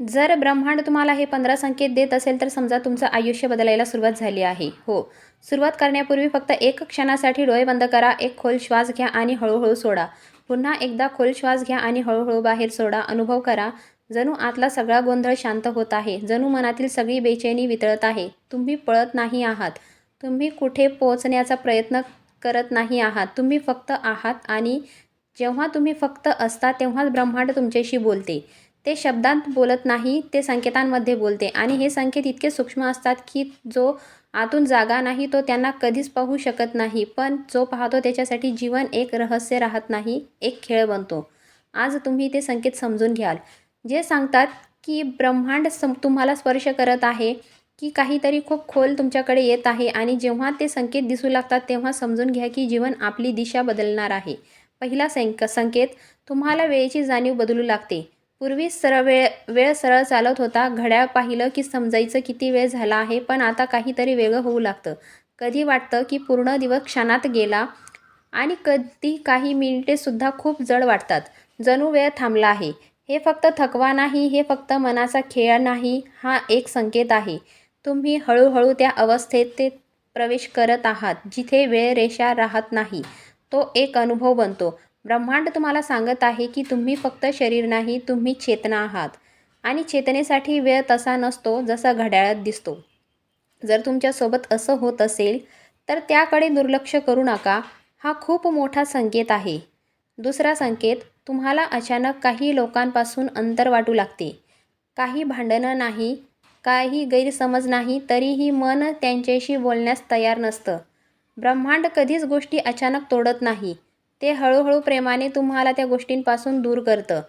जर ब्रह्मांड तुम्हाला हे 15 संकेत देत असेल तर समजा तुमचं आयुष्य बदलायला सुरुवात झाली आहे. हो. सुरुवात करण्यापूर्वी फक्त एक क्षणासाठी डोळे बंद करा. एक खोल श्वास घ्या आणि हळूहळू सोडा. पुन्हा एकदा खोल श्वास घ्या आणि हळूहळू बाहेर सोडा. अनुभव करा. जणू आतला सगळा गोंधळ शांत होत आहे. जणू मनातील सगळी बेचैनी वितळत आहे. तुम्ही पळत नाही आहात. तुम्ही कुठे पोहोचण्याचा प्रयत्न करत नाही आहात. तुम्ही फक्त आहात आणि जेव्हा तुम्ही फक्त असता तेव्हाच ब्रह्मांड तुमच्याशी बोलते. ते शब्दांत बोलत नाही, ते संकेतांमध्ये बोलते आणि हे संकेत इतके सूक्ष्म असतात की जो आतून जागा नाही तो त्यांना कधीच पाहू शकत नाही. पण जो पाहतो त्याच्यासाठी जीवन एक रहस्य राहत नाही, एक खेळ बनतो. आज तुम्ही ते संकेत समजून घ्याल. जे सांगतात की ब्रह्मांड तुम्हाला स्पर्श करत आहे, की काहीतरी खूप खोल तुमच्याकडे येत आहे आणि जेव्हा ते संकेत दिसू लागतात तेव्हा समजून घ्या की जीवन आपली दिशा बदलणार आहे. पहिला संकेत, तुम्हाला वेळेची जाणीव बदलू लागते. पूर्वी सरळ वेळ वेळ सरळ चालत होता. घड्याळ पाहिलं की समजायचं किती वेळ झाला आहे. पण आता काहीतरी वेगळं होऊ लागतं. कधी वाटतं की पूर्ण दिवस क्षणात गेला आणि कधी काही मिनिटेसुद्धा खूप जड वाटतात. जणू वेळ थांबला आहे. हे फक्त थकवा नाही, हे फक्त मनाचा खेळ नाही, हा एक संकेत आहे. तुम्ही हळूहळू त्या अवस्थेत ते प्रवेश करत आहात, जिथे वेळ रेषा राहत नाही. तो एक अनुभव बनतो. ब्रह्मांड तुम्हाला सांगत आहे की तुम्ही फक्त शरीर नाही, तुम्ही चेतना आहात. आणि चेतनेसाठी वेळ तसा नसतो जसा घड्याळात दिसतो. जर तुमच्यासोबत असं होत असेल तर त्याकडे दुर्लक्ष करू नका. हा खूप मोठा संकेत आहे. दुसरा संकेत, तुम्हाला अचानक काही लोकांपासून अंतर वाटू लागते. काही भांडणं नाही, काही गैरसमज नाही, तरीही मन त्यांच्याशी बोलण्यास तयार नसतं. ब्रह्मांड कधीच गोष्टी अचानक तोडत नाही. ते हळूहळू प्रेमाने तुम्हाला त्या गोष्टींपासून दूर करतं,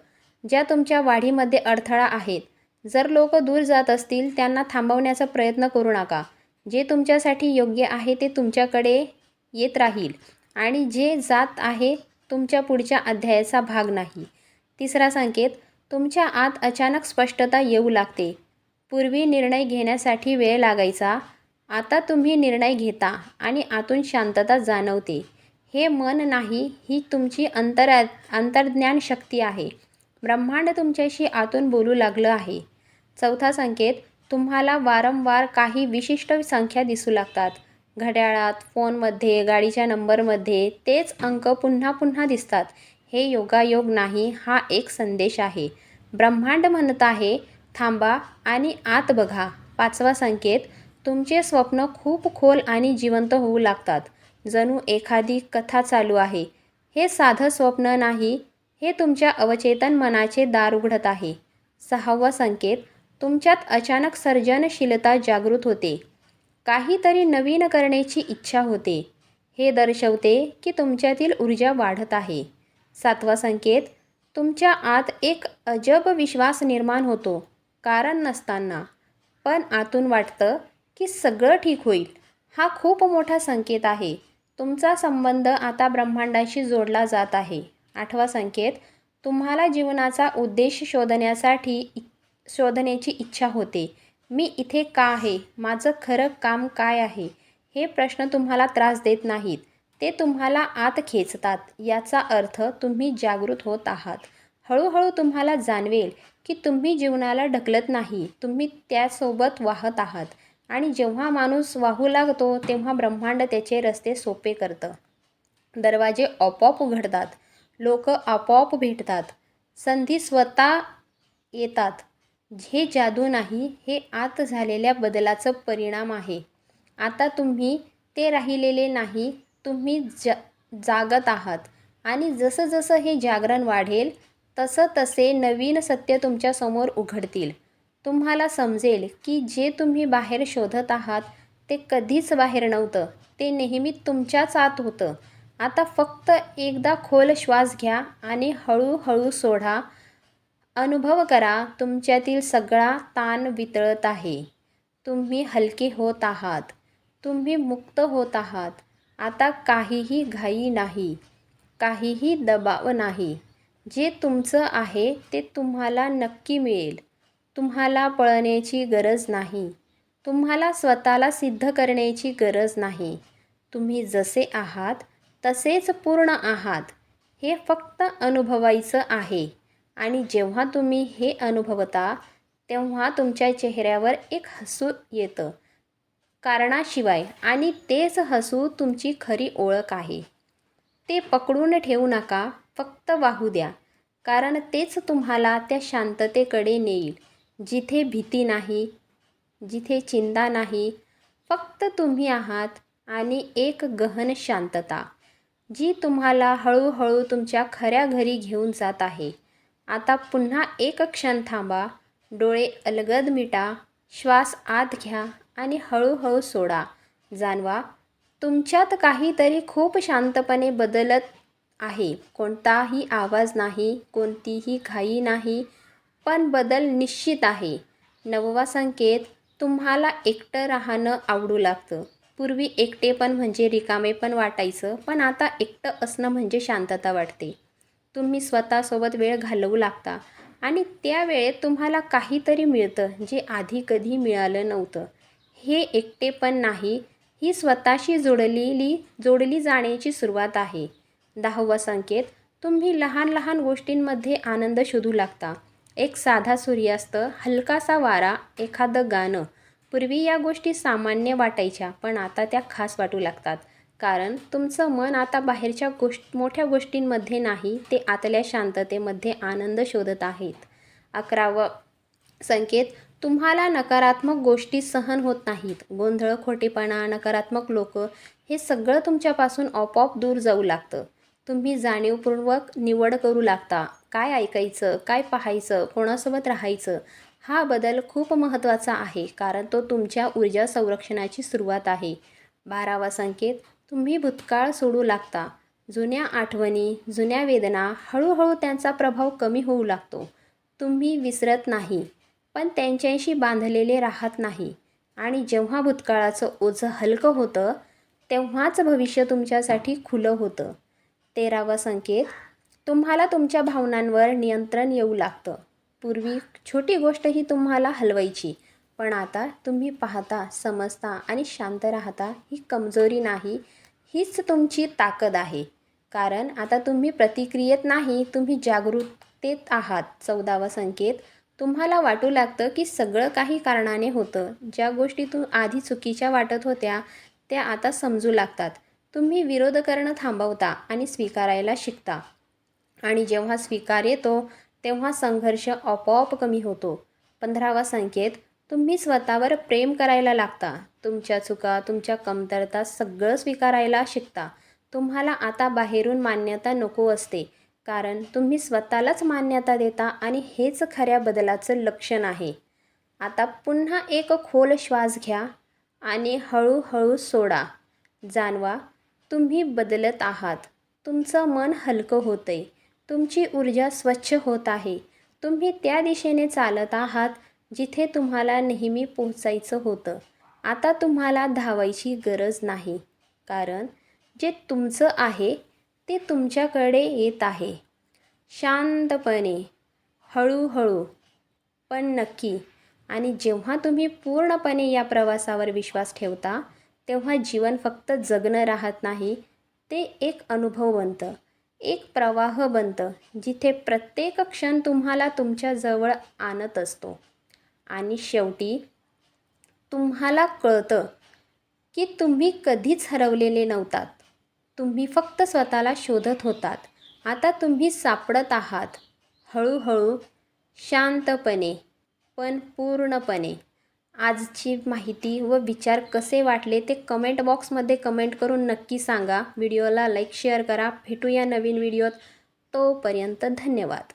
ज्या तुमच्या वाढीमध्ये अडथळा आहेत. जर लोक दूर जात असतील त्यांना थांबवण्याचा प्रयत्न करू नका. जे तुमच्यासाठी योग्य आहे ते तुमच्याकडे येत राहील आणि जे जात आहे तुमच्या पुढच्या अध्यायाचा भाग नाही. तिसरा संकेत, तुमच्या आत अचानक स्पष्टता येऊ लागते. पूर्वी निर्णय घेण्यासाठी वेळ लागायचा. आता तुम्ही निर्णय घेता आणि आतून शांतता जाणवते. हे मन नाही, ही तुमची अंतर्ज्ञान शक्ती आहे. ब्रह्मांड तुमच्याशी आतून बोलू लागलं आहे. चौथा संकेत, तुम्हाला वारंवार काही विशिष्ट संख्या दिसू लागतात. घड्याळात, फोनमध्ये, गाडीच्या नंबरमध्ये तेच अंक पुन्हा पुन्हा दिसतात. हे योगायोग नाही, हा एक संदेश आहे. ब्रह्मांड म्हणत आहे, थांबा आणि आत बघा. पाचवा संकेत, तुमचे स्वप्न खूप खोल आणि जिवंत होऊ लागतात. जणू एखादी कथा चालू आहे. हे साधं स्वप्न नाही, हे तुमच्या अवचेतन मनाचे दार उघडत आहे. सहावा संकेत, तुमच्यात अचानक सर्जनशीलता जागृत होते. काहीतरी नवीन करण्याची इच्छा होते. हे दर्शवते की तुमच्यातील ऊर्जा वाढत आहे. सातवा संकेत, तुमच्या आत एक अजब विश्वास निर्माण होतो. कारण नसताना. पण आतून वाटतं की सगळं ठीक होईल. हा खूप मोठा संकेत आहे. तुमचा संबंध आता ब्रह्मांडाशी जोडला जात आहे. आठवा संकेत, तुम्हाला जीवनाचा उद्देश शोधण्याची इच्छा होते. मी इथे का आहे? माझं खरं काम काय आहे? हे प्रश्न तुम्हाला त्रास देत नाहीत. ते तुम्हाला आत खेचतात. याचा अर्थ तुम्ही जागृत होत आहात. हळूहळू तुम्हाला जाणवेल की तुम्ही जीवनाला ढकलत नाही, तुम्ही त्यासोबत वाहत आहात. आणि जेव्हा माणूस वाहू लागतो तेव्हा ब्रह्मांड त्याचे रस्ते सोपे करतं. दरवाजे आपोआप उघडतात. लोक आपोआप भेटतात. संधी स्वतः येतात. हे जादू नाही, हे आत झालेल्या बदलाचं परिणाम आहे. आता तुम्ही ते राहिलेले नाही, तुम्ही जागत आहात. आणि जसं जसं हे जागरण वाढेल तसं तसे नवीन सत्य तुमच्यासमोर उघडतील. तुम्हाला समजेल की जे तुम्ही बाहेर शोधत आहात ते कधीच बाहेर नव्हतं, ते नेहमी तुमच्याच आत होतं. आता फक्त एकदा खोल श्वास घ्या आणि हळूहळू सोडा. अनुभव करा, तुमच्यातील सगळा ताण वितळत आहे. तुम्ही हलके होत आहात. तुम्ही मुक्त होत आहात. आता काहीही घाई नाही, काहीही दबाव नाही. जे तुमचं आहे ते तुम्हाला नक्की मिळेल. तुम्हाला पळण्याची गरज नाही. तुम्हाला स्वतःला सिद्ध करण्याची गरज नाही. तुम्ही जसे आहात तसेच पूर्ण आहात. हे फक्त अनुभवायचं आहे. आणि जेव्हा तुम्ही हे अनुभवता तेव्हा तुमच्या चेहऱ्यावर एक हसू येतं कारणाशिवाय, आणि तेच हसू तुमची खरी ओळख आहे. ते पकडून ठेवू नका, फक्त वाहू द्या, कारण तेच तुम्हाला त्या शांततेकडे नेईल, जिथे भीती नाही, जिथे चिंता नाही, फक्त तुम्ही आहात आणि एक गहन शांतता, जी तुम्हाला हळूहळू तुमच्या खऱ्या घरी घेऊन जात आहे. आता पुन्हा एक क्षण थांबा, डोळे अलगद मिटा, श्वास आत घ्या आणि हळूहळू सोडा. जाणवा, तुमच्यात काहीतरी खूप शांतपणे बदलत आहे. कोणताही आवाज नाही, कोणतीही घाई नाही, पण बदल निश्चित आहे. 9वा संकेत, तुम्हाला एकटं राहणं आवडू लागतं. पूर्वी एकटेपण म्हणजे रिकामेपण वाटायचं, पण आता एकटं असणं म्हणजे शांतता वाटते. तुम्ही स्वतःसोबत वेळ घालवू लागता आणि त्या वेळेत तुम्हाला काहीतरी मिळतं, जे आधी कधी मिळालं नव्हतं. हे एकटेपण नाही, ही स्वतःशी जोडली जाण्याची सुरुवात आहे. 10वा संकेत, तुम्ही लहान लहान गोष्टींमध्ये आनंद शोधू लागता. एक साधा सूर्यास्त, हलकासा वारा, एखादं गाणं. पूर्वी या गोष्टी सामान्य वाटायच्या, पण आता त्या खास वाटू लागतात. कारण तुमचं मन आता बाहेरच्या मोठ्या गोष्टींमध्ये नाही, ते आतल्या शांततेमध्ये आनंद शोधत आहेत. 11वा संकेत, तुम्हाला नकारात्मक गोष्टी सहन होत नाहीत. गोंधळ, खोटेपणा, नकारात्मक लोक, हे सगळं तुमच्यापासून आपोआप दूर जाऊ लागतं. तुम्ही जाणीवपूर्वक निवड करू लागता. काय ऐकायचं, काय पाहायचं, कोणासोबत राहायचं. हा बदल खूप महत्त्वाचा आहे, कारण तो तुमच्या ऊर्जा संरक्षणाची सुरुवात आहे. 12वा संकेत, तुम्ही भूतकाळ सोडू लागता. जुन्या आठवणी, जुन्या वेदना, हळूहळू त्यांचा प्रभाव कमी होऊ लागतो. तुम्ही विसरत नाही, पण त्यांच्याशी बांधलेले राहत नाही. आणि जेव्हा भूतकाळाचं ओझं हलकं होतं, तेव्हाच भविष्य तुमच्यासाठी खुलं होतं. 13वा संकेत, तुम्हाला तुमच्या भावनांवर नियंत्रण येऊ लागतं. पूर्वी छोटी गोष्टही तुम्हाला हलवायची, पण आता तुम्ही पाहता, समजता आणि शांत राहता. ही कमजोरी नाही, हीच तुमची ताकद आहे. कारण आता तुम्ही प्रतिक्रियेत नाही, तुम्ही जागरूकतेत आहात. 14वा संकेत, तुम्हाला वाटू लागतं की सगळं काही कारणाने होतं. ज्या गोष्टी आधी चुकीच्या वाटत होत्या, त्या आता समजू लागतात. तुम्ही विरोध करणं थांबवता आणि स्वीकारायला शिकता. आणि जेव्हा स्वीकार येतो, तेव्हा संघर्ष आपोआप कमी होतो. 15वा संकेत, तुम्ही स्वतःवर प्रेम करायला लागता. तुमच्या चुका, तुमच्या कमतरता सगळं स्वीकारायला शिकता. तुम्हाला आता बाहेरून मान्यता नको असते, कारण तुम्ही स्वतःलाच मान्यता देता आणि हेच खऱ्या बदलाचं लक्षण आहे. आता पुन्हा एक खोल श्वास घ्या आणि हळूहळू सोडा. जाणवा, तुम्ही बदलत आहात. तुमचं मन हलकं होतंय. तुमची ऊर्जा स्वच्छ होत आहे. तुम्ही त्या दिशेने चालत आहात, जिथे तुम्हाला नेहमी पोहोचायचं होतं. आता तुम्हाला धावायची गरज नाही, कारण जे तुमचं आहे ते तुमच्याकडे येत आहे. शांतपणे, हळूहळू, पण नक्की. आणि जेव्हा तुम्ही पूर्णपणे या प्रवासावर विश्वास ठेवता, तेव्हा जीवन फक्त जगणं राहत नाही, ते एक अनुभव बनतं, एक प्रवाह बनतं, जिथे प्रत्येक क्षण तुम्हाला तुमच्या जवळ आणत असतो. आणि शेवटी तुम्हाला कळतं की तुम्ही कधीच हरवलेले नव्हतात. तुम्ही फक्त स्वतःला शोधत होतात. आता तुम्ही सापडत आहात, हळूहळू, शांतपणे, पण पूर्णपणे. आजची माहिती व विचार कसे वाटले ते कमेंट बॉक्समध्ये कमेंट करून नक्की सांगा. व्हिडिओला लाईक, शेअर करा. भेटूया नवीन व्हिडिओत. तोपर्यंत धन्यवाद.